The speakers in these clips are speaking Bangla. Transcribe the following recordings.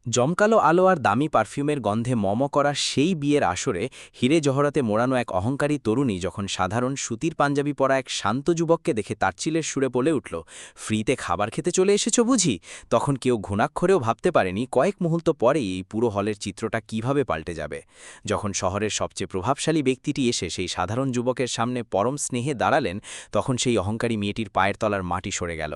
জমকালো আলো আর দামি পারফিউমের গন্ধে করা সেই বিয়ের আসরে হিরে জহরাতে মোড়ানো এক অহংকারী তরুণী যখন সাধারণ সুতির পাঞ্জাবি পরা এক শান্ত যুবককে দেখে তাচ্ছিলের সুরে বলে উঠল, ফ্রিতে খাবার খেতে চলে এসেছ বুঝি। তখন কেউ ঘুণাক্ষরেও ভাবতে পারেনি কয়েক মুহূর্ত পরেই এই পুরো হলের চিত্রটা কিভাবে পাল্টে যাবে। যখন শহরের সবচেয়ে প্রভাবশালী ব্যক্তিটি এসে সেই সাধারণ যুবকের সামনে পরম স্নেহে দাঁড়ালেন, তখন সেই অহংকারী মেয়েটির পায়ের তলার মাটি সরে গেল।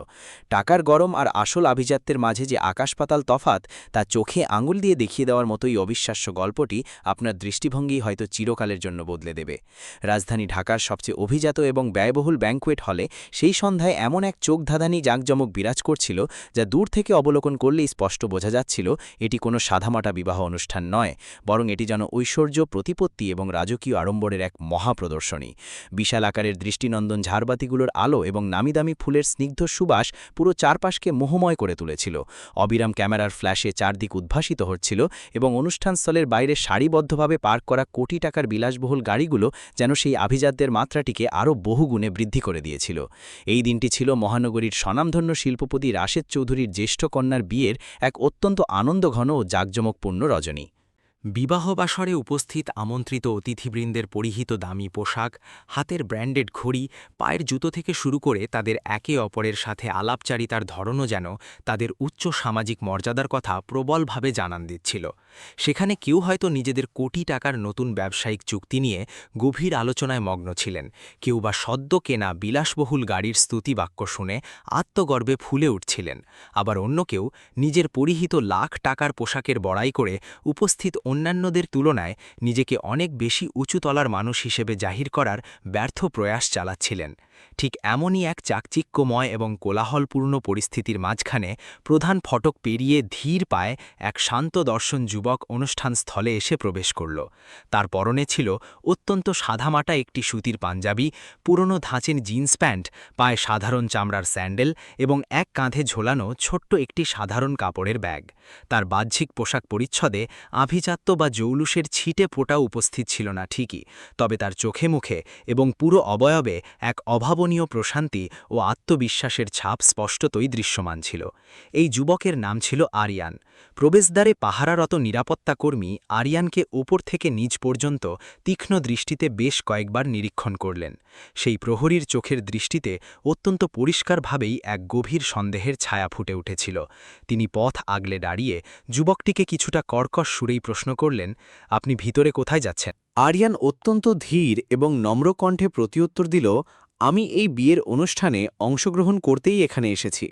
টাকার গরম আর আসল আভিজাত্যের মাঝে যে আকাশপাতাল তফাত, তা চোখে আঙুল দিয়ে দেখিয়ে দেওয়ার মতোই অবিশ্বাস্য গল্পটি আপনার দৃষ্টিভঙ্গি হয়তো চিরকালের জন্য বদলে দেবে। রাজধানী ঢাকার সবচেয়ে অভিজাত এবং ব্যয়বহুল ব্যাংকুয়েট হলে সেই সন্ধ্যায় এমন এক চোখধাঁধানি জাঁকজমক বিরাজ করছিল, যা দূর থেকে অবলোকন করলেই স্পষ্ট বোঝা যাচ্ছিল এটি কোনো সাদামাটা বিবাহ অনুষ্ঠান নয়, বরং এটি যেন ঐশ্বর্য, প্রতিপত্তি এবং রাজকীয় আড়ম্বরের এক মহাপ্রদর্শনী। বিশাল আকারের দৃষ্টিনন্দন ঝাড়বাতিগুলোর আলো এবং নামিদামি ফুলের স্নিগ্ধ সুবাস পুরো চারপাশকে মোহময় করে তুলেছিল। অবিরাম ক্যামেরার ফ্ল্যাশে চারদিক উদ্ভাসিত হচ্ছিল এবং অনুষ্ঠানস্থলের বাইরে সারিবদ্ধভাবে পার্ক করা কোটি টাকার বিলাসবহুল গাড়িগুলো যেন সেই আভিজাত্যের মাত্রাটিকে আরও বহুগুণে বৃদ্ধি করে দিয়েছিল। এই দিনটি ছিল মহানগরীর স্বনামধন্য শিল্পপতি রাশেদ চৌধুরীর জ্যেষ্ঠ কন্যার বিয়ের এক অত্যন্ত আনন্দঘন ও জাঁকজমকপূর্ণ রজনী। বিবাহবাসরে উপস্থিত আমন্ত্রিত অতিথিবৃন্দের পরিহিত দামি পোশাক, হাতের ব্র্যান্ডেড ঘড়ি, পায়ের জুতো থেকে শুরু করে তাদের একে অপরের সাথে আলাপচারিতার ধরনও যেন তাদের উচ্চ সামাজিক মর্যাদার কথা প্রবলভাবে জানান দিচ্ছিল। সেখানে কেউ হয়তো নিজেদের কোটি টাকার নতুন ব্যবসায়িক চুক্তি নিয়ে গভীর আলোচনায় মগ্ন ছিলেন, কেউ বা সদ্য কেনা বিলাসবহুল গাড়ির স্তুতিবাক্য শুনে আত্মগর্বে ফুলে উঠছিলেন, আবার অন্য কেউ নিজের পরিহিত লাখ টাকার পোশাকের বড়াই করে উপস্থিত অন্যান্যদের তুলনায় নিজেকে অনেক বেশি উঁচুতলার মানুষ হিসেবে জাহির করার ব্যর্থ প্রয়াস চালাচ্ছিলেন। ঠিক এমনই এক চাকচিক্যময় এবং কোলাহলপূর্ণ পরিস্থিতির মাঝখানে প্রধান ফটক পেরিয়ে ধীর পায়ে এক শান্ত দর্শন যুবক অনুষ্ঠানস্থলে এসে প্রবেশ করল। তার পরনে ছিল অত্যন্ত সাদামাটা একটি সুতির পাঞ্জাবি, পুরনো ধাঁচের জিন্স প্যান্ট, পায়ে সাধারণ চামড়ার স্যান্ডেল এবং এক কাঁধে ঝোলানো ছোট্ট একটি সাধারণ কাপড়ের ব্যাগ। তার বাহ্যিক পোশাক পরিচ্ছদে আভিজাত্য বা জৌলুসের ছিটে ফোঁটাও উপস্থিত ছিল না ঠিকই, তবে তার চোখে মুখে এবং পুরো অবয়বে এক অভাবনীয় প্রশান্তি ও আত্মবিশ্বাসের ছাপ স্পষ্টতই দৃশ্যমান ছিল। এই যুবকের নাম ছিল আরিয়ান। প্রবেশদ্বারে পাহারারত নিরাপত্তাকর্মী আরিয়ানকে ওপর থেকে নিচ পর্যন্ত তীক্ষ্ণ দৃষ্টিতে বেশ কয়েকবার নিরীক্ষণ করলেন। সেই প্রহরীর চোখের দৃষ্টিতে অত্যন্ত পরিষ্কারভাবেই এক গভীর সন্দেহের ছায়া ফুটে উঠেছিল। তিনি পথ আগলে দাঁড়িয়ে যুবকটিকে কিছুটা কর্কশ সুরেই প্রশ্ন করলেন, আপনি ভিতরে কোথায় যাচ্ছেন? আরিয়ান অত্যন্ত ধীর এবং নম্র কণ্ঠে প্রত্যুত্তর দিল, আমি এই বিয়ের অনুষ্ঠানে অংশগ্রহণ করতেই এখানে এসেছি।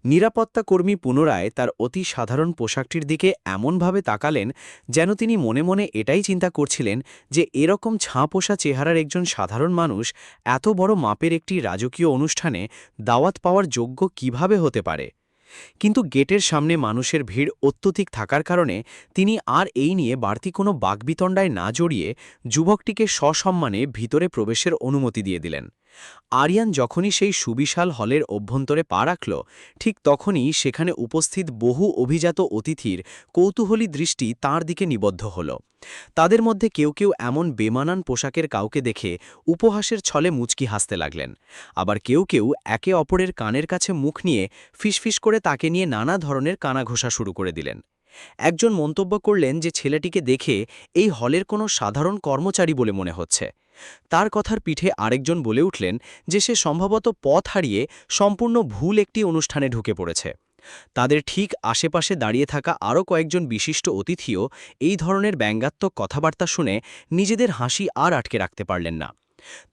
নিরাপত্তা কর্মী পুনরায় তার অতি সাধারণ পোশাকটির দিকে এমনভাবে তাকালেন যেন তিনি মনে মনে এটাই চিন্তা করছিলেন যে এরকম ছাঁ-পোষা চেহারার একজন সাধারণ মানুষ এত বড় মাপের একটি রাজকীয় অনুষ্ঠানে দাওয়াত পাওয়ার যোগ্য কিভাবে হতে পারে। কিন্তু গেটের সামনে মানুষের ভিড় অত্যধিক থাকার কারণে তিনি আর এই নিয়ে বাড়তি কোনো বাকবিতণ্ডায় না জড়িয়ে যুবকটিকে সসম্মানে ভিতরে প্রবেশের অনুমতি দিয়ে দিলেন। আরিয়ান যখনই সেই সুবিশাল হলের অভ্যন্তরে পা রাখল, ঠিক তখনই সেখানে উপস্থিত বহু অভিজাত অতিথির কৌতূহলী দৃষ্টি তাঁর দিকে নিবদ্ধ হল। তাদের মধ্যে কেউ কেউ এমন বেমানান পোশাকের কাউকে দেখে উপহাসের ছলে মুচকি হাসতে লাগলেন, আবার কেউ কেউ একে অপরের কানের কাছে মুখ নিয়ে ফিসফিস করে তাকে নিয়ে নানা ধরনের কানাঘোষা শুরু করে দিলেন। একজন মন্তব্য করলেন যে ছেলেটিকে দেখে এই হলের কোনো সাধারণ কর্মচারী বলে মনে হচ্ছে। তার কথার পিঠে আরেকজন বলে উঠলেন যে সে সম্ভবত পথ হারিয়ে সম্পূর্ণ ভুল একটি অনুষ্ঠানে ঢুকে পড়েছে। তাদের ঠিক আশেপাশে দাঁড়িয়ে থাকা আরও কয়েকজন বিশিষ্ট অতিথিও এই ধরনের ব্যঙ্গাত্মক কথাবার্তা শুনে নিজেদের হাসি আর আটকে রাখতে পারলেন না।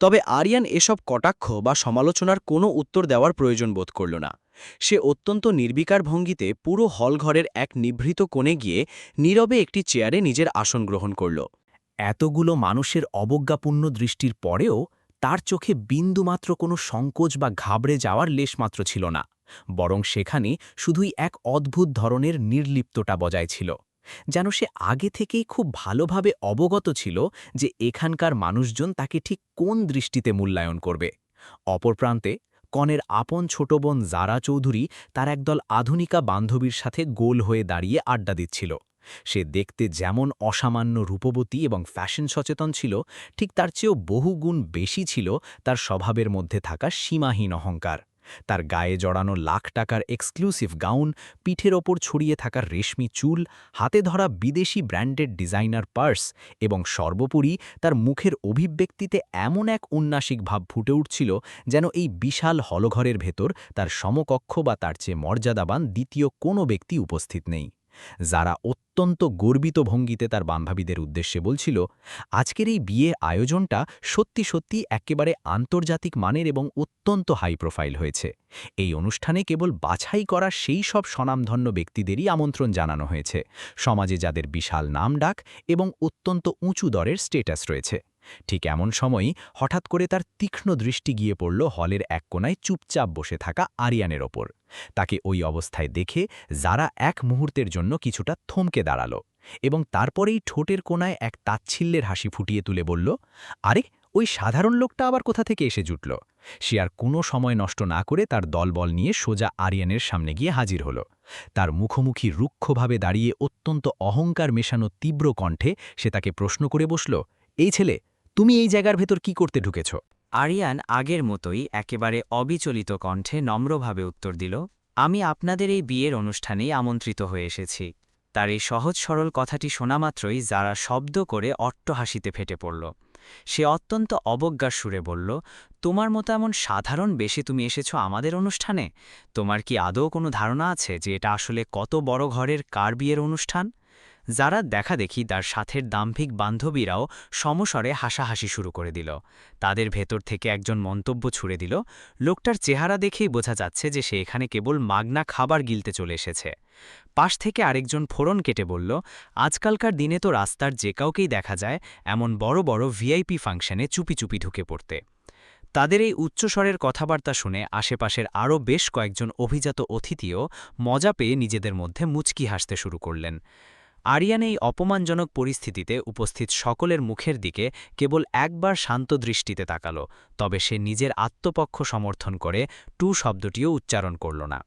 তবে আরিয়ান এসব কটাক্ষ বা সমালোচনার কোনো উত্তর দেওয়ার প্রয়োজন বোধ করল না। সে অত্যন্ত নির্বিকার ভঙ্গিতে পুরো হলঘরের এক নিভৃত কোণে গিয়ে নীরবে একটি চেয়ারে নিজের আসন গ্রহণ করল। এতগুলো মানুষের অবজ্ঞাপূর্ণ দৃষ্টির পরেও তার চোখে বিন্দুমাত্র কোনো সংকোচ বা ঘাবড়ে যাওয়ার লেশমাত্র ছিল না, বরং সেখানে শুধুই এক অদ্ভুত ধরনের নির্লিপ্ততা বজায় ছিল, যেন সে আগে থেকেই খুব ভালোভাবে অবগত ছিল যে এখানকার মানুষজন তাকে ঠিক কোন দৃষ্টিতে মূল্যায়ন করবে। অপর প্রান্তে কনের আপন ছোট বোন জারা চৌধুরী তার একদল আধুনিকা বান্ধবীর সাথে গোল হয়ে দাঁড়িয়ে আড্ডা দিচ্ছিল। সে দেখতে যেমন অসামান্য রূপবতী এবং ফ্যাশন সচেতন ছিল, ঠিক তার চেয়েও বহুগুণ বেশি ছিল তার স্বভাবের মধ্যে থাকা সীমাহীন অহংকার। তার গায়ে জড়ানো লাখ টাকার এক্সক্লুসিভ গাউন, পিঠের ওপর ছড়িয়ে থাকা রেশমি চুল, হাতে ধরা বিদেশি ব্র্যান্ডেড ডিজাইনার পার্স এবং সর্বোপরি তার মুখের অভিব্যক্তিতে এমন এক উন্নাসিক ভাব ফুটে উঠছিল যেন এই বিশাল হলঘরের ভেতর তার সমকক্ষ বা তার চেয়ে মর্যাদাবান দ্বিতীয় কোনো ব্যক্তি উপস্থিত নেই। যারা অত্যন্ত গর্বিত ভঙ্গিতে তার বান্ধবীদের উদ্দেশ্যে বলছিল, আজকের এই বিয়ে আয়োজনটা সত্যি সত্যি একেবারে আন্তর্জাতিক মানের এবং অত্যন্ত হাই প্রোফাইল হয়েছে। এই অনুষ্ঠানে কেবল বাছাই করা সেই সব স্বনামধন্য ব্যক্তিদেরই আমন্ত্রণ জানানো হয়েছে, সমাজে যাদের বিশাল নাম ডাক এবং অত্যন্ত উঁচু দরের স্টেটাস রয়েছে। ঠিক এমন সময়ই হঠাৎ করে তার তীক্ষ্ণ দৃষ্টি গিয়ে পড়ল হলের এক কোনায় চুপচাপ বসে থাকা আরিয়ানের ওপর। তাকে ওই অবস্থায় দেখে যারা এক মুহূর্তের জন্য কিছুটা থমকে দাঁড়াল এবং তারপরেই ঠোঁটের কোনায় এক তাচ্ছিল্যের হাসি ফুটিয়ে তুলে বলল, আরে ওই সাধারণ লোকটা আবার কোথা থেকে এসে জুটল? সে আর কোনো সময় নষ্ট না করে তার দলবল নিয়ে সোজা আরিয়ানের সামনে গিয়ে হাজির হল। তার মুখোমুখি রুক্ষভাবে দাঁড়িয়ে অত্যন্ত অহংকার মেশানো তীব্র কণ্ঠে সে তাকে প্রশ্ন করে বসল, এই ছেলে, তুমি এই জায়গার ভেতর কি করতে ঢুকেছ? আরিয়ান আগের মতোই একেবারে অবিচলিত কণ্ঠে নম্রভাবে উত্তর দিল, আমি আপনাদের এই বিয়ের অনুষ্ঠানেই আমন্ত্রিত হয়ে এসেছি। তার এই সহজ সরল কথাটি শোনামাত্রই যারা শব্দ করে অট্টহাসিতে ফেটে পড়ল। সে অত্যন্ত অবজ্ঞার সুরে বলল, তোমার মতো এমন সাধারণ বেশে তুমি এসেছ আমাদের অনুষ্ঠানে? তোমার কি আদৌ কোনো ধারণা আছে যে এটা আসলে কত বড় ঘরের কার বিয়ের অনুষ্ঠান? যারা দেখাদেখি তার সাথের দাম্ভিক বান্ধবীরাও সমস্বরে হাসাহাসি শুরু করে দিল। তাদের ভেতর থেকে একজন মন্তব্য ছুড়ে দিল, লোকটার চেহারা দেখেই বোঝা যাচ্ছে যে সে এখানে কেবল মাগনা খাবার গিলতে চলে এসেছে। পাশ থেকে আরেকজন ফোড়ন কেটে বলল, আজকালকার দিনে তো রাস্তার যে কাউকেই দেখা যায় এমন বড় বড় ভিআইপি ফাংশনে চুপি চুপি ঢুকে পড়তে। তাদের এই উচ্চস্বরের কথাবার্তা শুনে আশেপাশের আরও বেশ কয়েকজন অভিজাত অতিথিও মজা পেয়ে নিজেদের মধ্যে মুচকি হাসতে শুরু করলেন। আরিয়ান এই অপমানজনক পরিস্থিতিতে উপস্থিত সকলের মুখের দিকে কেবল একবার শান্ত দৃষ্টিতে তাকাল, তবে সে নিজের আত্মপক্ষ সমর্থন করে টু শব্দটিও উচ্চারণ করল না।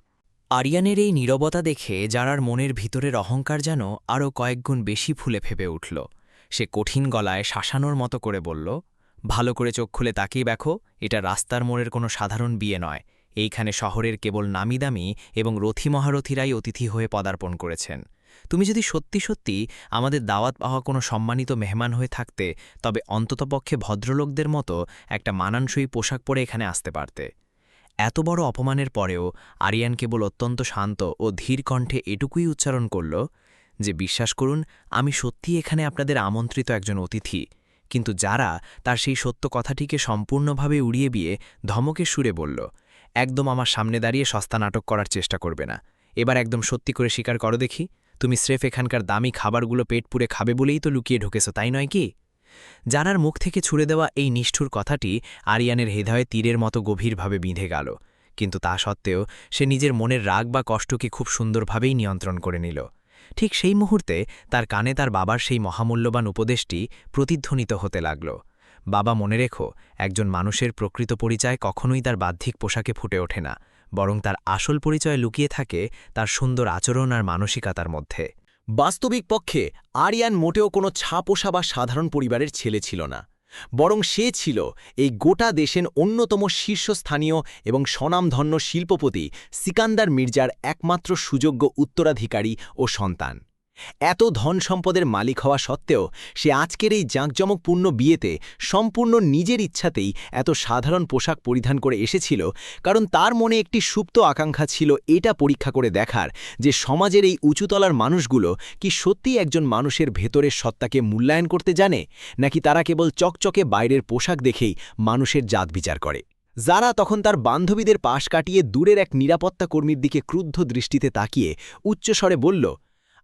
আরিয়ানের এই নীরবতা দেখে যারার মনের ভিতরের অহংকার যেন আরও কয়েকগুণ বেশি ফুলে ফেপে উঠল। সে কঠিন গলায় শাসানোর মতো করে বলল, ভালো করে চোখ খুলে তাকিয়ে দেখো, এটা রাস্তার মোড়ের কোনো সাধারণ বিয়ে নয়। এইখানে শহরের কেবল নামিদামি এবং রথী মহারথীরাই অতিথি হয়ে পদার্পণ করেছেন। তুমি যদি সত্যি সত্যি আমাদের দাওয়াত পাওয়া কোনো সম্মানিত মেহমান হয়ে থাকতে, তবে অন্ততপক্ষে ভদ্রলোকদের মতো একটা মানানসই পোশাক পরে এখানে আসতে পারতে। এত বড় অপমানের পরেও আরিয়ান কেবল অত্যন্ত শান্ত ও ধীর কণ্ঠে এটুকুই উচ্চারণ করল যে, বিশ্বাস করুন, আমি সত্যিই এখানে আপনাদের আমন্ত্রিত একজন অতিথি। কিন্তু যারা তার সেই সত্য কথাটিকে সম্পূর্ণভাবে উড়িয়ে দিয়ে ধমকে সুরে বলল, একদম আমার সামনে দাঁড়িয়ে সস্তা নাটক করার চেষ্টা করবে না। এবার একদম সত্যি করে স্বীকার করো দেখি, তুমি স্রেফ এখানকার দামি খাবারগুলো পেট পুরে খাবে বলেই তো লুকিয়ে ঢুকেছ, তাই নয় কি? জানার মুখ থেকে ছুড়ে দেওয়া এই নিষ্ঠুর কথাটি আরিয়ানের হৃদয়ে তীরের মতো গভীরভাবে বিঁধে গেল, কিন্তু তা সত্ত্বেও সে নিজের মনের রাগ বা কষ্টকে খুব সুন্দরভাবেই নিয়ন্ত্রণ করে নিল। ঠিক সেই মুহূর্তে তার কানে তার বাবার সেই মহামূল্যবান উপদেশটি প্রতিধ্বনিত হতে লাগল, বাবা, মনে রেখো, একজন মানুষের প্রকৃত পরিচয় কখনোই তার বাহ্যিক পোশাকে ফুটে ওঠে না, বরং তার আসল পরিচয় লুকিয়ে থাকে তার সুন্দর আচরণ আর মানসিকতার মধ্যে। বাস্তবিক পক্ষে আরিয়ান মোটেও কোনো ছাপোষা বা সাধারণ পরিবারের ছেলে ছিল না, বরং সে ছিল এই গোটা দেশের অন্যতম শীর্ষস্থানীয় এবং স্বনামধন্য শিল্পপতি সিকান্দার মির্জার একমাত্র সুযোগ্য উত্তরাধিকারী ও সন্তান। এত ধন সম্পদের মালিক হওয়া সত্ত্বেও সে আজকের এই জাঁকজমকপূর্ণ বিয়েতে সম্পূর্ণ নিজের ইচ্ছাতেই এত সাধারণ পোশাক পরিধান করে এসেছিল, কারণ তার মনে একটি সুপ্ত আকাঙ্ক্ষা ছিল এটা পরীক্ষা করে দেখার যে সমাজের এই উঁচুতলার মানুষগুলো কি সত্যিই একজন মানুষের ভেতরের সত্তাকে মূল্যায়ন করতে জানে, নাকি তারা কেবল চকচকে বাইরের পোশাক দেখেই মানুষের জাত বিচার করে। যারা তখন তার বান্ধবীদের পাশ কাটিয়ে দূরের এক নিরাপত্তা কর্মীর দিকে ক্রুদ্ধ দৃষ্টিতে তাকিয়ে উচ্চস্বরে বলল,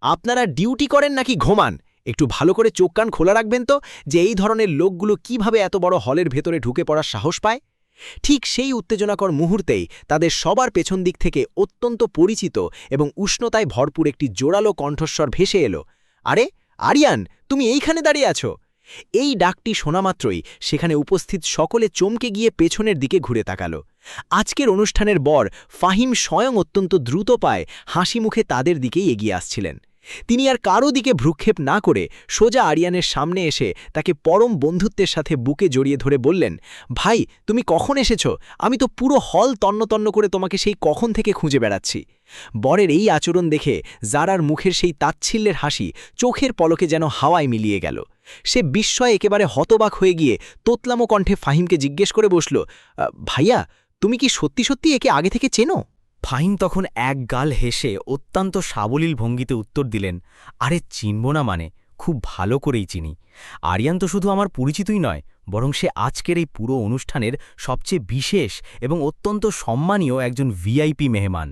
আপনারা ডিউটি করেন নাকি ঘুমান? একটু ভালো করে চোখ কান খোলা রাখবেন তো, যে এই ধরনের লোকগুলো কিভাবে এত বড় হলের ভেতরে ঢুকে পড়ার সাহস পায়। ঠিক সেই উত্তেজনাকর মুহূর্তেই তাদের সবার পেছন দিক থেকে অত্যন্ত পরিচিত এবং উষ্ণতায় ভরপুর একটি জোরালো কণ্ঠস্বর ভেসে এলো, আরে আরিয়ান, তুমি এইখানে দাঁড়িয়ে আছো। এই ডাকটি শোনামাত্রই সেখানে উপস্থিত সকলে চমকে গিয়ে পেছনের দিকে ঘুরে তাকাল। আজকের অনুষ্ঠানের বর ফাহিম স্বয়ং অত্যন্ত দ্রুত পায়ে হাসি মুখে তাদের দিকেই এগিয়ে আসছিলেন। তিনি আর কারো দিকে ভ্রুক্ষেপ না করে সোজা আরিয়ানের সামনে এসে তাকে পরম বন্ধুত্বের সাথে বুকে জড়িয়ে ধরে বললেন, ভাই তুমি কখন এসেছো? আমি তো পুরো হল তন্ন করে তোমাকে সেই কখন থেকে খুঁজে বেড়াচ্ছি। বরের এই আচরণ দেখে জারার মুখের সেই তাচ্ছিল্যের হাসি চোখের পলকে যেন হাওয়ায় মিলিয়ে গেল। সে বিস্ময়ে একেবারে হতবাক হয়ে গিয়ে তোতলামো কণ্ঠে ফাহিমকে জিজ্ঞেস করে বসল, ভাইয়া তুমি কি সত্যি সত্যি একে আগে থেকে চেনো? ফাহিম তখন এক গাল হেসে অত্যন্ত সাবলীল ভঙ্গিতে উত্তর দিলেন, আরে চিনব না মানে, খুব ভালো করেই চিনি। আরিয়ান তো শুধু আমার পরিচিতই নয়, বরং সে আজকের এই পুরো অনুষ্ঠানের সবচেয়ে বিশেষ এবং অত্যন্ত সম্মানীয় একজন ভিআইপি মেহমান।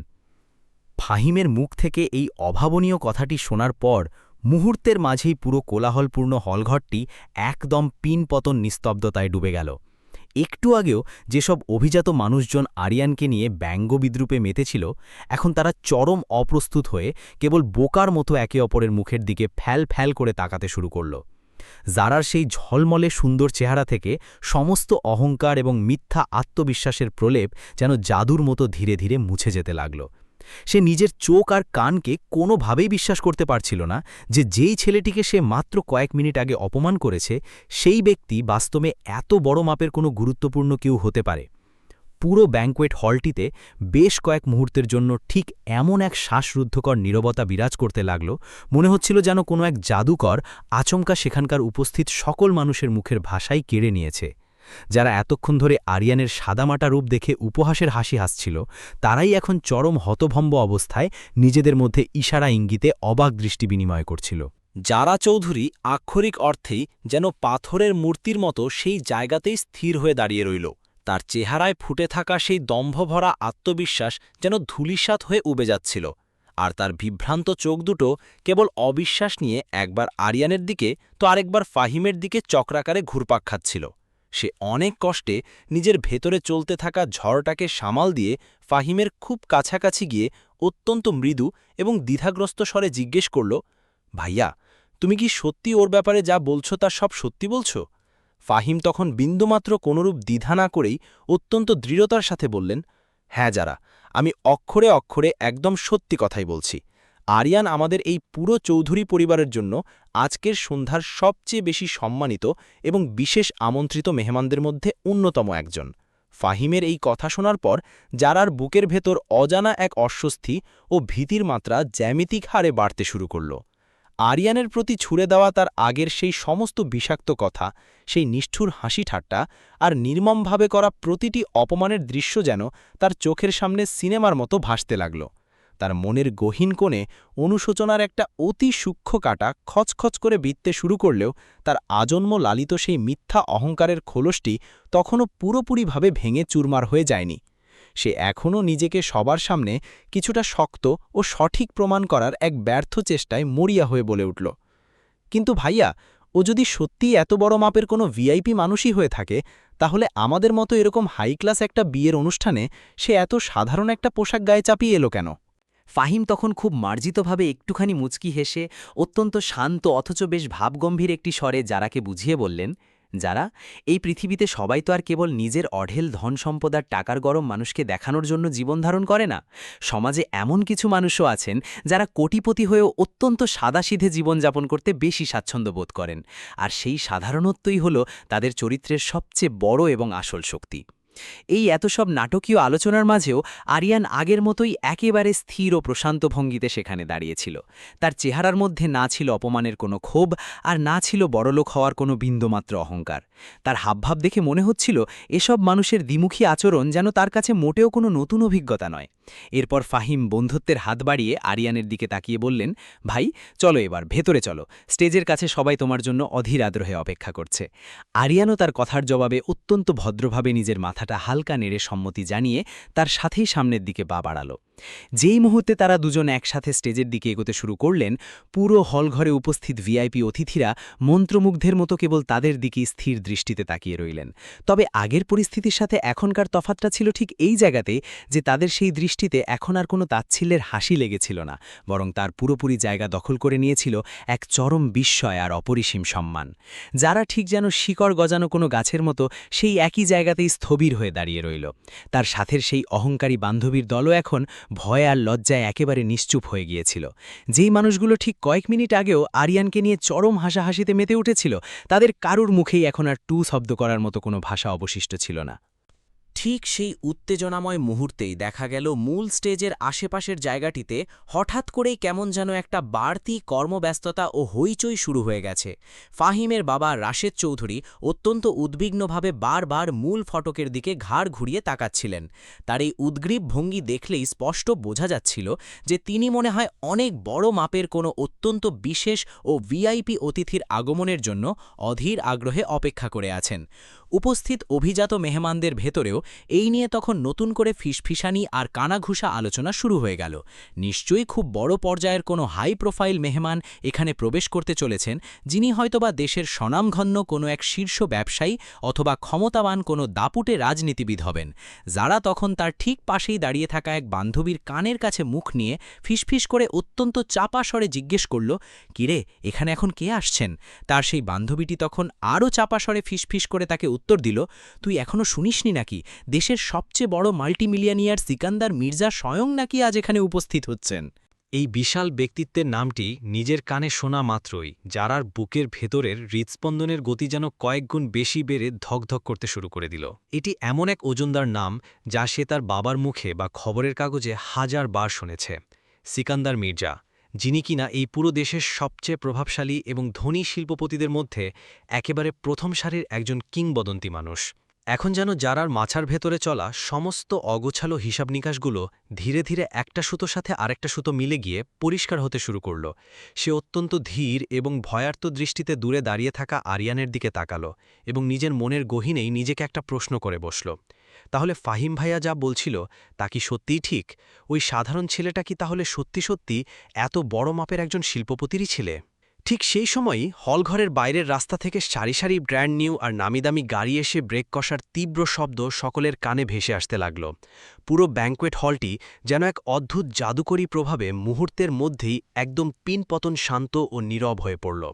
ফাহিমের মুখ থেকে এই অভাবনীয় কথাটি শোনার পর মুহূর্তের মাঝেই পুরো কোলাহলপূর্ণ হলঘরটি একদম পিনপতন নিস্তব্ধতায় ডুবে গেল। একটু আগেও যেসব অভিজাত মানুষজন আরিয়ানকে নিয়ে ব্যঙ্গবিদ্রুপে মেতেছিল, এখন তারা চরম অপ্রস্তুত হয়ে কেবল বোকার মতো একে অপরের মুখের দিকে ফ্যাল করে তাকাতে শুরু করল। জারার সেই ঝলমলে সুন্দর চেহারা থেকে সমস্ত অহংকার এবং মিথ্যা আত্মবিশ্বাসের প্রলেপ যেন জাদুর মতো ধীরে ধীরে মুছে যেতে লাগল। সে নিজের চোখ আর কানকে কোনোভাবেই বিশ্বাস করতে পারছিল না যে যেই ছেলেটিকে সে মাত্র কয়েক মিনিট আগে অপমান করেছে, সেই ব্যক্তি বাস্তবে এত বড় মাপের কোনো গুরুত্বপূর্ণ কেউ হতে পারে। পুরো ব্যাঙ্কোয়েট হলটিতে বেশ কয়েক মুহূর্তের জন্য ঠিক এমন এক শ্বাসরুদ্ধকর নীরবতা বিরাজ করতে লাগল, মনে হচ্ছিল যেন কোনো এক জাদুকর আচমকা সেখানকার উপস্থিত সকল মানুষের মুখের ভাষাই কেড়ে নিয়েছে। যারা এতক্ষণ ধরে আরিয়ানের সাদামাটা রূপ দেখে উপহাসের হাসি হাসছিল, তারাই এখন চরম হতভম্ব অবস্থায় নিজেদের মধ্যে ইশারা ইঙ্গিতে অবাক দৃষ্টি বিনিময় করছিল। জারা চৌধুরী আক্ষরিক অর্থেই যেন পাথরের মূর্তির মতো সেই জায়গাতেই স্থির হয়ে দাঁড়িয়ে রইল। তার চেহারায় ফুটে থাকা সেই দম্ভভরা আত্মবিশ্বাস যেন ধূলিসাৎ হয়ে উবে যাচ্ছিল, আর তার বিভ্রান্ত চোখ দুটো কেবল অবিশ্বাস নিয়ে একবার আরিয়ানের দিকে তো আরেকবার ফাহিমের দিকে চক্রাকারে ঘুরপাক খাচ্ছিল। সে অনেক কষ্টে নিজের ভেতরে চলতে থাকা ঝড়টাকে সামাল দিয়ে ফাহিমের খুব কাছাকাছি গিয়ে অত্যন্ত মৃদু এবং দ্বিধাগ্রস্ত স্বরে জিজ্ঞেস করল, ভাইয়া তুমি কি সত্যি ওর ব্যাপারে যা বলছো তা সব সত্যি বলছো? ফাহিম তখন বিন্দুমাত্র কোনরূপ দ্বিধা না করেই অত্যন্ত দৃঢ়তার সাথে বললেন, হ্যাঁ যারা, আমি অক্ষরে অক্ষরে একদম সত্যি কথাই বলছি। আরিয়ান আমাদের এই পুরো চৌধুরী পরিবারের জন্য আজকের সন্ধ্যার সবচেয়ে বেশি সম্মানিত এবং বিশেষ আমন্ত্রিত মেহমানদের মধ্যে অন্যতম একজন। ফাহিমের এই কথা শোনার পর জারার বুকের ভেতর অজানা এক অস্বস্তি ও ভীতির মাত্রা জ্যামিতিক হারে বাড়তে শুরু করল। আরিয়ানের প্রতি ছুড়ে দেওয়া তার আগের সেই সমস্ত বিষাক্ত কথা, সেই নিষ্ঠুর হাসি ঠাট্টা আর নির্মমভাবে করা প্রতিটি অপমানের দৃশ্য যেন তার চোখের সামনে সিনেমার মতো ভাসতে লাগল। তার মনের গহীন কোণে অনুশোচনার একটা অতি সূক্ষ্ম কাঁটা খচখচ করে বিঁধতে শুরু করলেও তার আজন্ম লালিত সেই মিথ্যা অহংকারের খোলসটি তখনও পুরোপুরিভাবে ভেঙে চুরমার হয়ে যায়নি। সে এখনও নিজেকে সবার সামনে কিছুটা শক্ত ও সঠিক প্রমাণ করার এক ব্যর্থ চেষ্টায় মরিয়া হয়ে বলে উঠল, কিন্তু ভাইয়া, ও যদি সত্যিই এত বড় মাপের কোনো ভিআইপি মানুষই হয়ে থাকে, তাহলে আমাদের মতো এরকম হাই ক্লাস একটা বিয়ের অনুষ্ঠানে সে এত সাধারণ একটা পোশাক গায়ে চাপিয়ে এলো কেন? ফাহিম তখন খুব মার্জিতভাবে একটুখানি মুচকি হেসে অত্যন্ত শান্ত অথচ বেশ ভাবগম্ভীর একটি স্বরে জারাকে বুঝিয়ে বললেন, যারা, এই পৃথিবীতে সবাই তো আর কেবল নিজের অঢেল ধন সম্পদার টাকার গরম মানুষকে দেখানোর জন্য জীবন ধারণ করে না। সমাজে এমন কিছু মানুষও আছেন যারা কোটিপতি হয়েও অত্যন্ত সাদাসিধে জীবনযাপন করতে বেশি স্বাচ্ছন্দ্য বোধ করেন, আর সেই সাধারণত্বই হল তাদের চরিত্রের সবচেয়ে বড় এবং আসল শক্তি। এই এত সব নাটকীয় আলোচনার মাঝেও আরিয়ান আগের মতোই একেবারে স্থির ও প্রশান্ত ভঙ্গিতে সেখানে দাঁড়িয়েছিল। তার চেহারার মধ্যে না ছিল অপমানের কোনো ক্ষোভ, আর না ছিল বড়লোক হওয়ার কোনো বিন্দুমাত্র অহংকার। তার হাবভাব দেখে মনে হচ্ছিল এসব মানুষের দ্বিমুখী আচরণ যেন তার কাছে মোটেও কোনো নতুন অভিজ্ঞতা নয়। এরপর ফাহিম বন্ধুত্বের হাত বাড়িয়ে আরিয়ানের দিকে তাকিয়ে বললেন, ভাই চলো এবার ভেতরে চলো, স্টেজের কাছে সবাই তোমার জন্য অধীর আগ্রহে অপেক্ষা করছে। আরিয়ানও তার কথার জবাবে অত্যন্ত ভদ্রভাবে নিজের মাথাটা হালকা নেড়ে সম্মতি জানিয়ে তার সাথেই সামনের দিকে পা বাড়াল। যেই মুহূর্তে তারা দুজন একসাথে স্টেজের দিকে এগোতে শুরু করলেন, পুরো হলঘরে উপস্থিত ভিআইপি অতিথিরা মন্ত্রমুগ্ধের মতো কেবল তাদের দিকেই স্থির দৃষ্টিতে তাকিয়ে রইলেন। তবে আগের পরিস্থিতির সাথে এখনকার তফাতটা ছিল ঠিক এই জায়গাতে যে তাদের সেই দৃষ্টিতে এখন আর কোনো তাচ্ছিল্যের হাসি লেগেছিল না, বরং তার পুরোপুরি জায়গা দখল করে নিয়েছিল এক চরম বিস্ময় আর অপরিসীম সম্মান। যারা ঠিক যেন শিকড় গজানো কোনো গাছের মতো সেই একই জায়গাতেই স্থবির হয়ে দাঁড়িয়ে রইল। তার সাথের সেই অহংকারী বান্ধবীর দলও এখন ভয় আর লজ্জায় একেবারে নিশ্চুপ হয়ে গিয়েছিল। যেই মানুষগুলো ঠিক কয়েক মিনিট আগেও আরিয়ানকে নিয়ে চরম হাসাহাসিতে মেতে উঠেছিল, তাদের কারুর মুখেই এখন আর টু শব্দ করার মতো কোনো ভাষা অবশিষ্ট ছিল না। ঠিক সেই উত্তেজনাময় মুহূর্তেই দেখা গেল মূল স্টেজের আশেপাশের জায়গাটিতে হঠাৎ করেই কেমন যেন একটা বাড়তি কর্মব্যস্ততা ও হইচই শুরু হয়ে গেছে। ফাহিমের বাবা রাশেদ চৌধুরী অত্যন্ত উদ্বিগ্নভাবে বারবার মূল ফটকের দিকে ঘাড় ঘুরিয়ে তাকাচ্ছিলেন। তার এই উদ্গ্রীব ভঙ্গি দেখলেই স্পষ্ট বোঝা যাচ্ছিল যে তিনি মনে হয় অনেক বড় মাপের কোনো অত্যন্ত বিশেষ ও ভিআইপি অতিথির আগমনের জন্য অধীর আগ্রহে অপেক্ষা করে আছেন। উপস্থিত অভিজাত মেহমানদের ভেতরেও এই নিয়ে তখন নতুন করে ফিসফিসানি আর কানাঘুষা আলোচনা শুরু হয়ে গেল। নিশ্চয়ই খুব বড় পর্যায়ের কোনো হাই প্রোফাইল মেহমান এখানে প্রবেশ করতে চলেছেন, যিনি হয়তোবা দেশের স্বনামধন্য কোনো এক শীর্ষ ব্যবসায়ী অথবা ক্ষমতাবান কোনো দাপুটে রাজনীতিবিদ হবেন। যারা তখন তার ঠিক পাশেই দাঁড়িয়ে থাকা এক বান্ধবীর কানের কাছে মুখ নিয়ে ফিসফিস করে অত্যন্ত চাপা স্বরে জিজ্ঞেস করল, কিরে, এখানে এখন কে আসছেন? তার সেই বান্ধবীটি তখন আরও চাপা স্বরে ফিসফিস করে তাকে উত্তর দিল, তুই এখনও শুনিসনি নাকি? দেশের সবচেয়ে বড় মাল্টিমিলিয়নিয়ার সিকান্দার মির্জা স্বয়ং নাকি আজ এখানে উপস্থিত হচ্ছেন। এই বিশাল ব্যক্তিত্বের নামটি নিজের কানে শোনা মাত্রই যারার বুকের ভেতরের হৃৎস্পন্দনের গতি যেন কয়েকগুণ বেশি বেড়ে ধকধক করতে শুরু করে দিল। এটি এমন এক ওজনদার নাম যা সে তার বাবার মুখে বা খবরের কাগজে হাজারবার শুনেছে। সিকান্দার মির্জা, যিনি কিনা এই পুরো দেশের সবচেয়ে প্রভাবশালী এবং ধনী শিল্পপতিদের মধ্যে একেবারে প্রথম সারির একজন কিংবদন্তি মানুষ। এখন যেন যারার মাছার ভেতরে চলা সমস্ত অগোছালো হিসাব নিকাশগুলো ধীরে ধীরে একটা সুতোর সাথে আরেকটা সুতো মিলে গিয়ে পরিষ্কার হতে শুরু করল। সে অত্যন্ত ধীর এবং ভয়ার্ত দৃষ্টিতে দূরে দাঁড়িয়ে থাকা আরিয়ানের দিকে তাকালো এবং নিজের মনের গহীনেই নিজেকে একটা প্রশ্ন করে বসল। তাহলে ফাহিম ভাইয়া যা বলছিল তা কি সত্যিই ঠিক? ওই সাধারণ ছেলেটা কি তাহলে সত্যি সত্যি এত বড় মাপের একজন শিল্পপতিরই ছেলে? ঠিক সেই সময়ই হলঘরের বাইরের রাস্তা থেকে সারি সারি ব্র্যান্ড নিউ আর নামিদামি গাড়ি এসে ব্রেক কষার তীব্র শব্দ সকলের কানে ভেসে আসতে লাগল। পুরো ব্যাঙ্কোয়েট হলটি যেন এক অদ্ভুত জাদুকরী প্রভাবে মুহূর্তের মধ্যেই একদম পিনপতন শান্ত ও নীরব হয়ে পড়ল।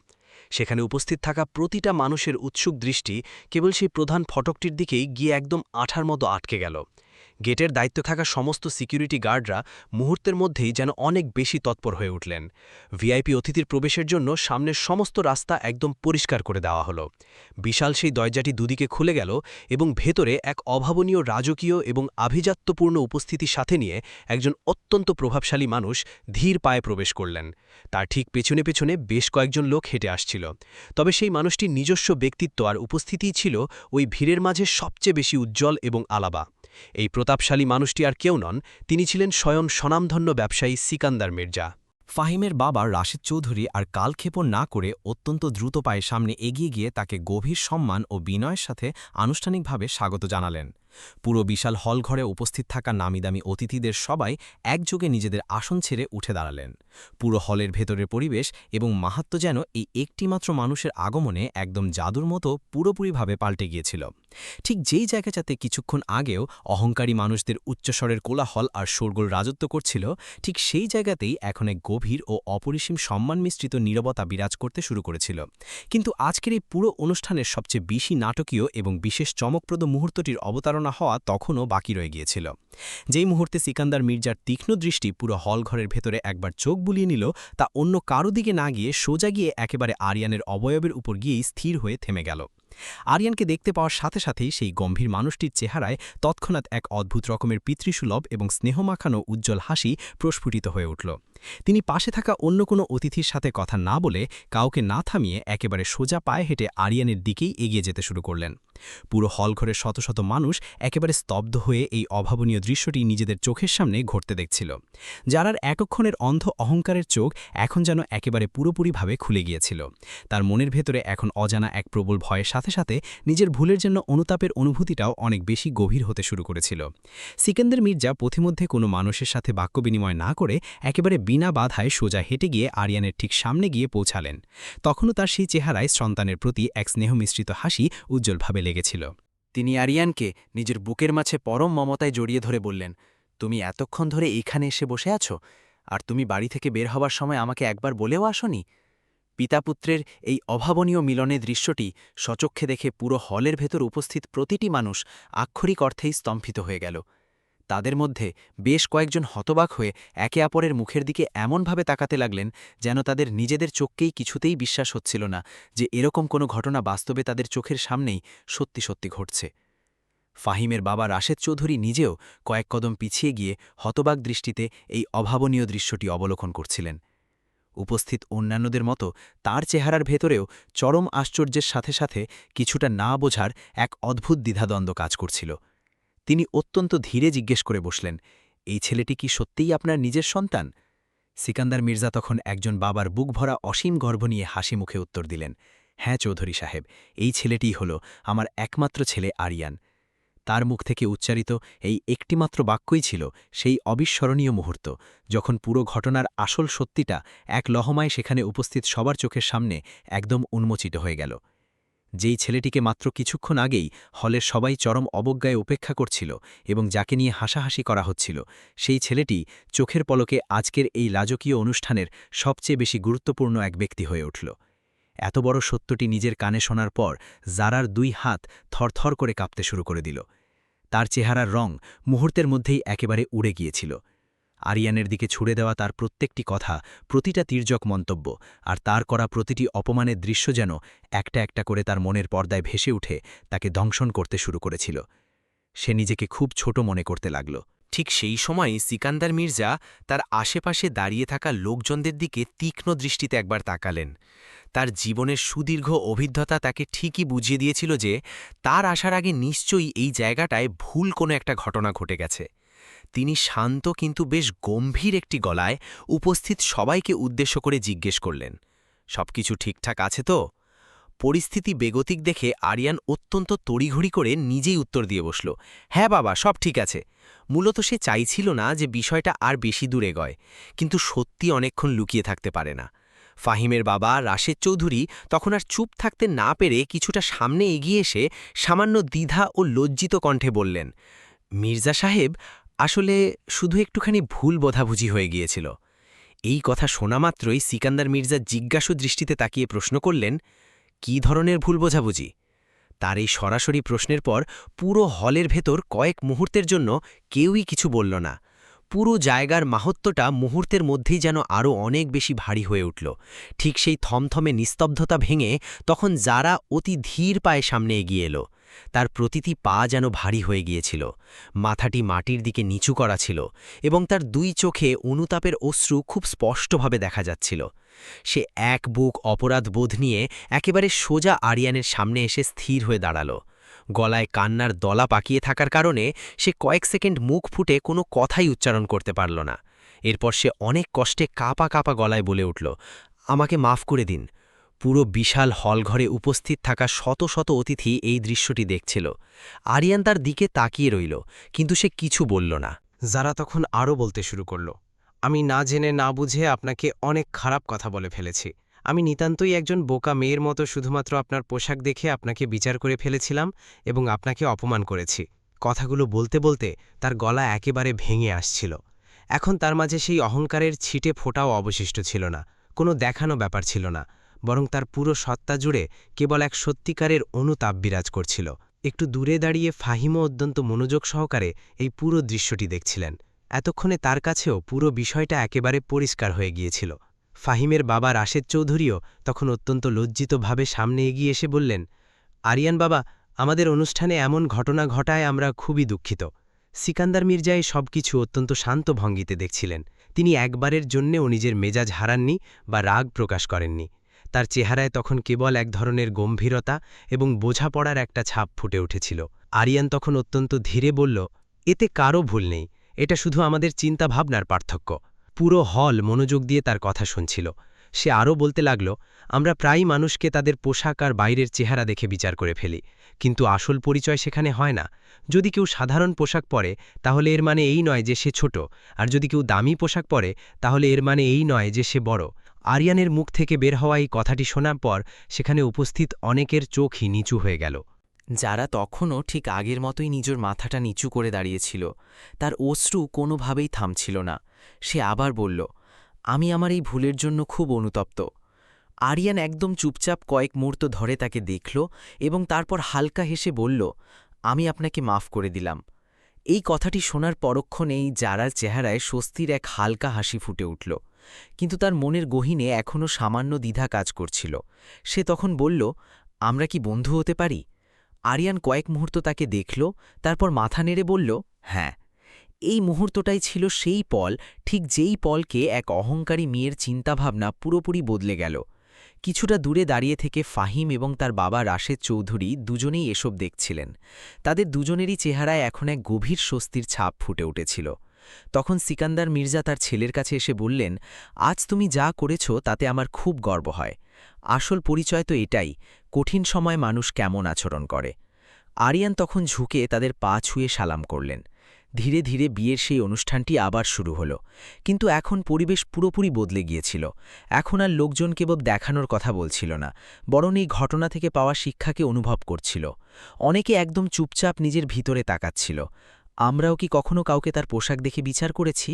সেখানে উপস্থিত থাকা প্রতিটা মানুষের উৎসুক দৃষ্টি কেবল সেই প্রধান ফটকটির দিকেই গিয়ে একদম আঠার মতো আটকে গেল। গেটের দায়িত্ব থাকা সমস্ত সিকিউরিটি গার্ডরা মুহূর্তের মধ্যেই যেন অনেক বেশি তৎপর হয়ে উঠলেন। ভিআইপি অতিথির প্রবেশের জন্য সামনের সমস্ত রাস্তা একদম পরিষ্কার করে দেওয়া হলো। বিশাল সেই দরজাটি দুদিকে খুলে গেল এবং ভেতরে এক অভাবনীয় রাজকীয় এবং আভিজাত্যপূর্ণ উপস্থিতির সাথে নিয়ে একজন অত্যন্ত প্রভাবশালী মানুষ ধীর পায়ে প্রবেশ করলেন। তার ঠিক পেছনে পেছনে বেশ কয়েকজন লোক হেঁটে আসছিল। তবে সেই মানুষটির নিজস্ব ব্যক্তিত্ব আর উপস্থিতিই ছিল ওই ভিড়ের মাঝে সবচেয়ে বেশি উজ্জ্বল এবং আলাবা। এই প্রতাপশালী মানুষটি আর কেউ নন, তিনি ছিলেন স্বয়ং স্বনামধন্য ব্যবসায়ী সিকান্দার মির্জা। ফাহিমের বাবা রাশেদ চৌধুরী আর কালক্ষেপণ না করে অত্যন্ত দ্রুত পায়ে সামনে এগিয়ে গিয়ে তাকে গভীর সম্মান ও বিনয়ের সাথে আনুষ্ঠানিকভাবে স্বাগত জানালেন। পুরো বিশাল হলঘরে উপস্থিত থাকা নামিদামি অতিথিদের সবাই একযোগে নিজেদের আসন ছেড়ে উঠে দাঁড়ালেন। পুরো হলের ভেতরের পরিবেশ এবং মাহাত্ম্য যেন এই একটিমাত্র মানুষের আগমনে একদম জাদুর মতো পুরোপুরিভাবে পাল্টে গিয়েছিল। ঠিক যেই জায়গাটাতে কিছুক্ষণ আগেও অহংকারী মানুষদের উচ্চস্বরের কোলাহল আর শোরগোল রাজত্ব করছিল, ঠিক সেই জায়গাতেই এখন এক গভীর ও অপরিসীম সম্মান মিশ্রিত নীরবতা বিরাজ করতে শুরু করেছিল। কিন্তু আজকের এই পুরো অনুষ্ঠানের সবচেয়ে বেশি নাটকীয় এবং বিশেষ চমকপ্রদ মুহূর্তটির অবতারণা হওয়া তখনও বাকি রয়ে গিয়েছিল। যেই মুহূর্তে সিকান্দার মির্জার তীক্ষ্ণ দৃষ্টি পুরো হলঘরের ভেতরে একবার চোখ বুলিয়ে নিল, তা অন্য কারো দিকে না গিয়ে সোজা গিয়ে একেবারে আরিয়ানের অবয়বের উপর গিয়েই স্থির হয়ে থেমে গেল। আরিয়ানকে দেখতে পাওয়ার সাথে সাথেই সেই গম্ভীর মানুষটির চেহারায় তৎক্ষণাৎ এক অদ্ভুত রকমের পিতৃসুলভ এবং স্নেহমাখানো উজ্জ্বল হাসি প্রস্ফুটিত হয়ে উঠল। তিনি পাশে থাকা অন্য কোনো অতিথির সাথে কথা না বলে, কাউকে না থামিয়ে একেবারে সোজা পায়ে হেঁটে আরিয়ানের দিকেই এগিয়ে যেতে শুরু করলেন। পুরো হলঘরের শত শত মানুষ একেবারে স্তব্ধ হয়ে এই অভাবনীয় দৃশ্যটি নিজেদের চোখের সামনে ঘটতে দেখছিল। যারার একক্ষণের অন্ধ অহংকারের চোখ এখন যেন একেবারে পুরোপুরিভাবে খুলে গিয়েছিল। তার মনের ভেতরে এখন অজানা এক প্রবল ভয়ের সাথে সাথে নিজের ভুলের জন্য অনুতাপের অনুভূতিটাও অনেক বেশি গভীর হতে শুরু করেছিল। সিকান্দার মির্জা পথিমধ্যে কোনো মানুষের সাথে বাক্য বিনিময় না করে একেবারে বিনা বাধায় সোজা হেঁটে গিয়ে আরিয়ানের ঠিক সামনে গিয়ে পৌঁছালেন। তখনও তার সেই চেহারায় সন্তানের প্রতি এক স্নেহমিশ্রিত হাসি উজ্জ্বলভাবে লেগেছিল। তিনি আরিয়ানকে নিজের বুকের মাঝে পরম মমতায় জড়িয়ে ধরে বললেন, তুমি এতক্ষণ ধরে এইখানে এসে বসে আছো, আর তুমি বাড়ি থেকে বের হবার সময় আমাকে একবার বলেও আসনি? পিতাপুত্রের এই অভাবনীয় মিলনের দৃশ্যটি সচক্ষে দেখে পুরো হলের ভেতর উপস্থিত প্রতিটি মানুষ আক্ষরিক অর্থেই স্তম্ভিত হয়ে গেল। তাদের মধ্যে বেশ কয়েকজন হতবাক হয়ে একে অপরের মুখের দিকে এমনভাবে তাকাতে লাগলেন যেন তাদের নিজেদের চোখকেই কিছুতেই বিশ্বাস হচ্ছিল না যে এরকম কোনো ঘটনা বাস্তবে তাদের চোখের সামনেই সত্যি সত্যি ঘটছে। ফাহিমের বাবা রাশেদ চৌধুরী নিজেও কয়েক কদম পিছিয়ে গিয়ে হতবাক দৃষ্টিতে এই অভাবনীয় দৃশ্যটি অবলোকন করছিলেন। উপস্থিত অন্যান্যদের মতো তার চেহারার ভেতরেও চরম আশ্চর্যের সাথে সাথে কিছুটা না বোঝার এক অদ্ভুত দ্বিধাদ্বন্দ্ব কাজ করছিল। তিনি অত্যন্ত ধীরে জিজ্ঞেস করে বসলেন, এই ছেলেটি কি সত্যিই আপনার নিজের সন্তান? সিকান্দার মির্জা তখন একজন বাবার বুক ভরা অসীম গর্ব নিয়ে হাসি মুখে উত্তর দিলেন, হ্যাঁ চৌধুরী সাহেব, এই ছেলেটিই হল আমার একমাত্র ছেলে আরিয়ান। তার মুখ থেকে উচ্চারিত এই একটিমাত্র বাক্যই ছিল সেই অবিস্মরণীয় মুহূর্ত, যখন পুরো ঘটনার আসল সত্যিটা এক লহমায় সেখানে উপস্থিত সবার চোখের সামনে একদম উন্মোচিত হয়ে গেল। যেই ছেলেটিকে মাত্র কিছুক্ষণ আগেই হলের সবাই চরম অবজ্ঞায় উপেক্ষা করছিল এবং যাকে নিয়ে হাসাহাসি করা হচ্ছিল, সেই ছেলেটি চোখের পলকে আজকের এই রাজকীয় অনুষ্ঠানের সবচেয়ে বেশি গুরুত্বপূর্ণ এক ব্যক্তি হয়ে উঠল। এত বড় সত্যটি নিজের কানে শোনার পর জারার 2 হাত থরথর করে কাঁপতে শুরু করে দিল। তার চেহারার রং মুহূর্তের মধ্যেই একেবারে উড়ে গিয়েছিল। আরিয়ানের দিকে ছুড়ে দেওয়া তার প্রত্যেকটি কথা, প্রতিটা তির্যক মন্তব্য আর তার করা প্রতিটি অপমানের দৃশ্য যেন একটা একটা করে তার মনের পর্দায় ভেসে উঠে তাকে দংশন করতে শুরু করেছিল। সে নিজেকে খুব ছোট মনে করতে লাগল। ঠিক সেই সময় সিকান্দার মির্জা তার আশেপাশে দাঁড়িয়ে থাকা লোকজনদের দিকে তীক্ষ্ণ দৃষ্টিতে একবার তাকালেন। তার জীবনের সুদীর্ঘ অভিজ্ঞতা তাকে ঠিকই বুঝিয়ে দিয়েছিল যে তার আসার আগে নিশ্চয়ই এই জায়গাটায় ভুল কোনো একটা ঘটনা ঘটে গেছে। তিনি শান্ত কিন্তু বেশ গম্ভীর একটি গলায় উপস্থিত সবাইকে উদ্দেশ্য করে জিজ্ঞেস করলেন, সবকিছু ঠিকঠাক আছে তো? পরিস্থিতি বেগতিক দেখে আরিয়ান অত্যন্ত তড়িঘড়ি করে নিজেই উত্তর দিয়ে বসল, হ্যাঁ বাবা, সব ঠিক আছে। মূলত সে চাইছিল না যে বিষয়টা আর বেশি দূর এগোয়, কিন্তু সত্যি অনেকক্ষণ লুকিয়ে থাকতে পারে না। ফাহিমের বাবা রাশেদ চৌধুরী তখন আর চুপ থাকতে না পেরে কিছুটা সামনে এগিয়ে এসে সামান্য দ্বিধা ও লজ্জিত কণ্ঠে বললেন, মির্জা সাহেব, আসলে শুধু একটুখানি ভুল বোঝাবুঝি হয়ে গিয়েছিল। এই কথা শোনা মাত্রই সিকান্দার মির্জা জিজ্ঞাসু দৃষ্টিতে তাকিয়ে প্রশ্ন করলেন, কী ধরনের ভুল বোঝাবুঝি? তার এই সরাসরি প্রশ্নের পর পুরো হলের ভেতর কয়েক মুহূর্তের জন্য কেউই কিছু বলল না। পুরো জায়গার মাহাত্ম্যটা মুহূর্তের মধ্যেই যেন আরও অনেক বেশি ভারী হয়ে উঠল। ঠিক সেই থমথমে নিস্তব্ধতা ভেঙে তখন যারা অতি ধীর পায়ে সামনে এগিয়ে এলো। তার প্রতিটি পা যেন ভারী হয়ে গিয়েছিল, মাথাটি মাটির দিকে নিচু করা ছিল এবং তার 2 চোখে অনুতাপের অশ্রু খুব স্পষ্টভাবে দেখা যাচ্ছিল। সে এক বুক অপরাধ বোধ নিয়ে একেবারে সোজা আরিয়ানের সামনে এসে স্থির হয়ে দাঁড়াল। গলায় কান্নার দলা পাকিয়ে থাকার কারণে সে কয়েক সেকেন্ড মুখ ফুটে কোনো কথাই উচ্চারণ করতে পারল না। এরপর সে অনেক কষ্টে কাঁপা কাঁপা গলায় বলে উঠল, আমাকে মাফ করে দিন। পুরো বিশাল হলঘরে উপস্থিত থাকা শত শত অতিথি এই দৃশ্যটি দেখছিল। আরিয়ান তার দিকে তাকিয়ে রইল, কিন্তু সে কিছু বলল না। যারা তখন আরও বলতে শুরু করল, আমি না জেনে না বুঝে আপনাকে অনেক খারাপ কথা বলে ফেলেছি। আমি নিতান্তই একজন বোকা মেয়ের মতো শুধুমাত্র আপনার পোশাক দেখে আপনাকে বিচার করে ফেলেছিলাম এবং আপনাকে অপমান করেছি। কথাগুলো বলতে বলতে তার গলা একেবারে ভেঙে আসছিল। এখন তার মাঝে সেই অহংকারের ছিটে ফোঁটাও অবশিষ্ট ছিল না, কোনো দেখানো ব্যাপার ছিল না, বরং তার পুরো সত্তা জুড়ে কেবল এক সত্যিকারের অনুতাপ বিরাজ করছিল। একটু দূরে দাঁড়িয়ে ফাহিমও অত্যন্ত মনোযোগ সহকারে এই পুরো দৃশ্যটি দেখছিলেন। এতক্ষণে তার কাছেও পুরো বিষয়টা একেবারে পরিষ্কার হয়ে গিয়েছিল। ফাহিমের বাবা রাশেদ চৌধুরীও তখন অত্যন্ত লজ্জিতভাবে সামনে এগিয়ে এসে বললেন, আরিয়ান বাবা, আমাদের অনুষ্ঠানে এমন ঘটনা ঘটায় আমরা খুবই দুঃখিত। সিকান্দার মির্জা এই সব কিছু অত্যন্ত শান্ত ভঙ্গিতে দেখছিলেন। তিনি একবারের জন্যেও নিজের মেজাজ হারাননি বা রাগ প্রকাশ করেননি। তার চেহারায় তখন কেবল এক ধরনের গম্ভীরতা এবং বোঝাপড়ার একটা ছাপ ফুটে উঠেছিল। আরিয়ান তখন অত্যন্ত ধীরে বলল, এতে কারও ভুল নেই, এটা শুধু আমাদের চিন্তাভাবনার পার্থক্য। পুরো হল মনোযোগ দিয়ে তার কথা শুনছিল। সে আরও বলতে লাগল, আমরা প্রায়ই মানুষকে তাদের পোশাক আর বাইরের চেহারা দেখে বিচার করে ফেলি, কিন্তু আসল পরিচয় সেখানে হয় না। যদি কেউ সাধারণ পোশাক পরে তাহলে এর মানে এই নয় যে সে ছোট, আর যদি কেউ দামি পোশাক পরে তাহলে এর মানে এই নয় যে সে বড়। আরিয়ানের মুখ থেকে বের হওয়া এই কথাটি শোনার পর সেখানে উপস্থিত অনেকের চোখই নিচু হয়ে গেল। যারা তখনও ঠিক আগের মতোই নিজের মাথাটা নিচু করে দাঁড়িয়েছিল, তার অশ্রু কোনোভাবেই থামছিল না। সে আবার বলল, আমি আমার এই ভুলের জন্য খুব অনুতপ্ত। আরিয়ান একদম চুপচাপ কয়েক মুহূর্ত ধরে তাকে দেখল এবং তারপর হালকা হেসে বলল, আমি আপনাকে মাফ করে দিলাম। এই কথাটি শোনার পরক্ষণেই জারার চেহারায় স্বস্তির এক হালকা হাসি ফুটে উঠল, কিন্তু তার মনের গহীনে এখনও সামান্য দ্বিধা কাজ করছিল। সে তখন বলল, আমরা কি বন্ধু হতে পারি? আরিয়ান কয়েক মুহূর্ত তাকে দেখল, তারপর মাথা নেড়ে বলল, হ্যাঁ। এই মুহূর্তটাই ছিল সেই পল, ঠিক যেই পলকে এক অহংকারী মেয়ের চিন্তাভাবনা পুরোপুরি বদলে গেল। কিছুটা দূরে দাঁড়িয়ে থেকে ফাহিম এবং তার বাবা রাশেদ চৌধুরী দুজনেই এসব দেখছিলেন। তাদের দুজনেরই চেহারায় এখন এক গভীর স্বস্তির ছাপ ফুটে উঠেছিল। তখন সিকান্দার মির্জা তার ছেলের কাছে এসে বললেন, আজ তুমি যা করেছ তাতে আমার খুব গর্ব হয়। আসল পরিচয় তো এটাই, কঠিন সময় মানুষ কেমন আচরণ করে। আরিয়ান তখন ঝুঁকে তাদের পা ছুঁয়ে সালাম করলেন। ধীরে ধীরে বিয়ের সেই অনুষ্ঠানটি আবার শুরু হলো, কিন্তু এখন পরিবেশ পুরোপুরি বদলে গিয়েছিল। এখন আর লোকজন কেবল দেখানোর কথা বলছিল না, বরং এই ঘটনা থেকে পাওয়া শিক্ষাকে অনুভব করছিল। অনেকে একদম চুপচাপ নিজের ভিতরে তাকাচ্ছিল। আমরাও কি কখনো কাউকে তার পোশাক দেখে বিচার করেছি?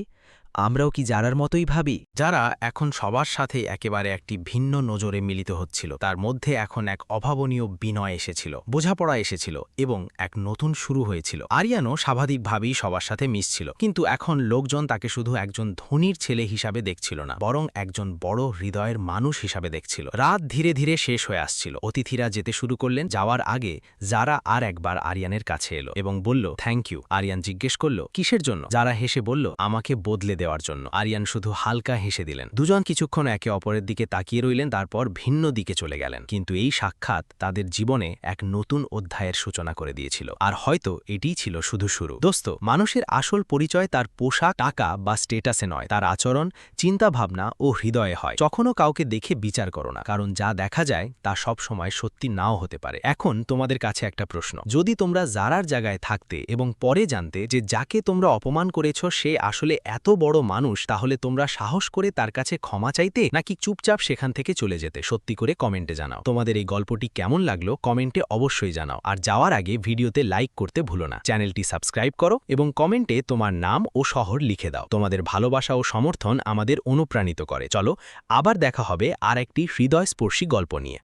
আমরাও কি জারার মতোই ভাবি? যারা এখন সবার সাথে একেবারে একটি ভিন্ন নজরে মিলিত হচ্ছিল, তার মধ্যে এখন এক অভাবনীয় বিনয় এসেছিল, বোঝাপড়া এসেছিল এবং এক নতুন শুরু হয়েছিল। আরিয়ানও স্বাভাবিকভাবেই সবার সাথে মিশছিল, কিন্তু এখন লোকজন তাকে শুধু একজন ধনীর ছেলে হিসাবে দেখছিল না, বরং একজন বড় হৃদয়ের মানুষ হিসাবে দেখছিল। রাত ধীরে ধীরে শেষ হয়ে আসছিল, অতিথিরা যেতে শুরু করলেন। যাওয়ার আগে যারা আর একবার আরিয়ানের কাছে এলো এবং বলল, থ্যাংক ইউ। আরিয়ান জিজ্ঞেস করল, কিসের জন্য? যারা হেসে বলল, আমাকে বদলে দেওয়ার জন্য। আরিয়ান শুধু হালকা হেসে দিলেন। দুজন কিছুক্ষণ একে অপরের দিকে তাকিয়ে রইলেন, তারপর ভিন্ন দিকে চলে গেলেন। কিন্তু এই সাক্ষাৎ তাদের জীবনে এক নতুন অধ্যায়ের সূচনা করে দিয়েছিল, আর হয়তো এটিই ছিল শুধু শুরু। দোস্ত, মানুষের আসল পরিচয় তার পোশাক, টাকা বা স্টেটাসে নয়, তার আচরণ, চিন্তাভাবনা ও হৃদয়ে হয়। কখনো কাউকে দেখে বিচার করো না, কারণ যা দেখা যায় তা সব সময় সত্যি নাও হতে পারে। এখন তোমাদের কাছে একটা প্রশ্ন, যদি তোমরা জারার জায়গায় থাকতে এবং পরে জানতে যে যাকে তোমরা অপমান করেছ সে আসলে এত বড় মানুষ, তাহলে তোমরা সাহস করে তার কাছে ক্ষমা চাইতে নাকি চুপচাপ সেখান থেকে চলে যেতে? সত্যি করে কমেন্টে জানাও। তোমাদের এই গল্পটি কেমন লাগলো কমেন্টে অবশ্যই জানাও, আর যাওয়ার আগে ভিডিওতে লাইক করতে ভুলো না। চ্যানেলটি সাবস্ক্রাইব করো এবং কমেন্টে তোমার নাম ও শহর লিখে দাও। তোমাদের ভালোবাসা ও সমর্থন আমাদের অনুপ্রাণিত করে। চলো আবার দেখা হবে আর একটি হৃদয়স্পর্শী গল্প নিয়ে।